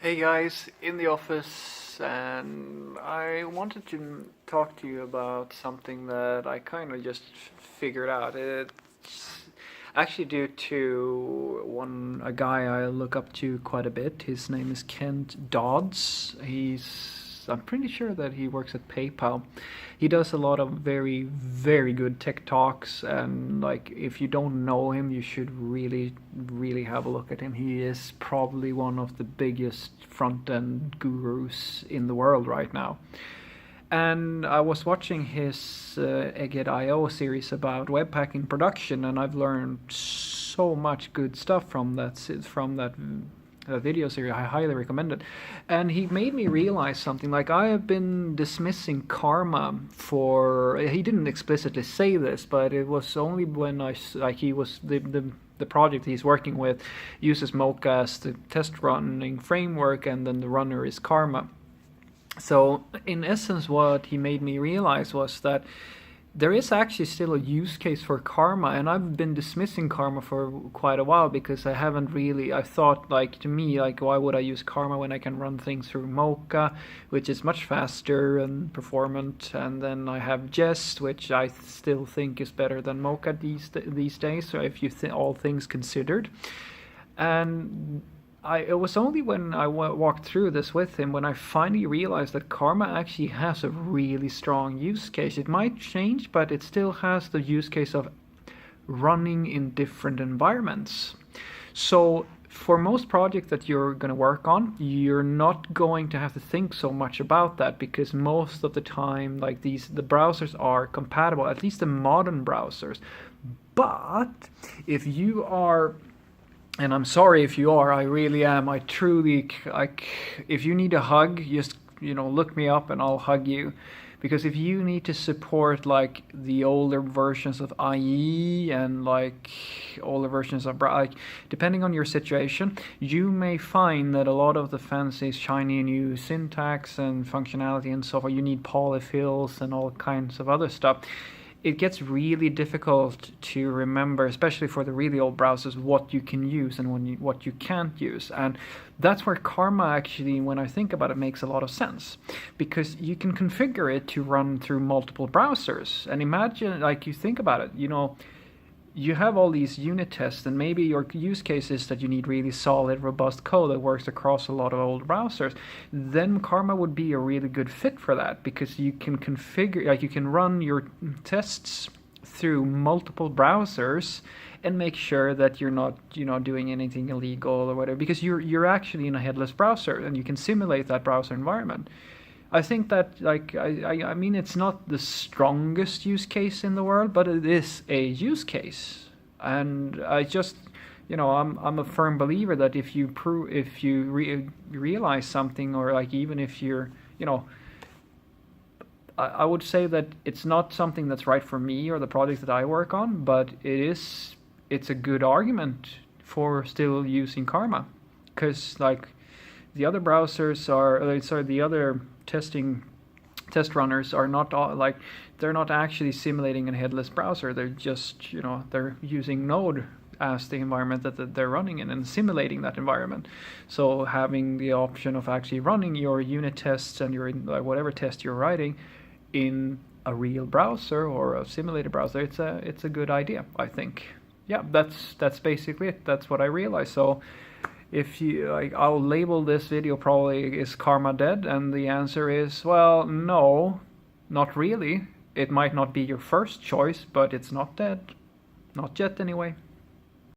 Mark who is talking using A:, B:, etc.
A: Hey guys, in the office, and I wanted to talk to you about something that I kind of just figured out. It's actually due to a guy I look up to quite a bit. His name is Kent Dodds. I'm pretty sure that he works at PayPal. He does a lot of very, very good tech talks, and like if you don't know him, you should really, really have a look at him. He is probably one of the biggest front-end gurus in the world right now. And I was watching his Egged.io series about Webpack production, and I've learned so much good stuff from that video series. I highly recommend it. And he made me realize something. Like, I have been dismissing karma for. He didn't explicitly say this, but it was only when he was the project he's working with uses Mocha as the test running framework, and then the runner is karma. So in essence, what he made me realize was that there is actually still a use case for karma, and I've been dismissing karma for quite a while because I thought, like, to me, like, why would I use karma when I can run things through Mocha, which is much faster and performant, and then I have Jest, which I still think is better than Mocha these days, so if you all things considered. And it was only when I walked through this with him when I finally realized that karma actually has a really strong use case. It might change, but it still has the use case of running in different environments. So for most projects that you're going to work on, you're not going to have to think so much about that, because most of the time, like, the browsers are compatible, at least the modern browsers. But if you are, and I'm sorry if you are, I really am. I truly, like, if you need a hug, just, look me up and I'll hug you. Because if you need to support, like, the older versions of IE and, like, older versions of, like, depending on your situation, you may find that a lot of the fancy, shiny new syntax and functionality and so forth, you need polyfills and all kinds of other stuff. It gets really difficult to remember, especially for the really old browsers, what you can use and what you can't use. And that's where karma actually, when I think about it, makes a lot of sense, because you can configure it to run through multiple browsers. And imagine, like, you think about it, you have all these unit tests, and maybe your use case is that you need really solid, robust code that works across a lot of old browsers. Then Karma would be a really good fit for that, because you can configure, like, you can run your tests through multiple browsers and make sure that you're not, doing anything illegal or whatever, because you're actually in a headless browser and you can simulate that browser environment. I think that, like, I mean, it's not the strongest use case in the world, but it is a use case. And I just, I'm a firm believer that if you realize something, or, like, even if you're, I would say that it's not something that's right for me or the project that I work on, but it's a good argument for still using Karma, because, like, the other browsers are, the other test runners are not all, like, they're not actually simulating a headless browser. They're just, they're using Node as the environment that they're running in and simulating that environment. So having the option of actually running your unit tests and your, like, whatever test you're writing in a real browser or a simulated browser, it's a good idea, I think. Yeah, that's basically it. That's what I realized. So if you, like, I'll label this video probably, is karma dead? And the answer is, well, no, not really. It might not be your first choice, but it's not dead. Not yet, anyway.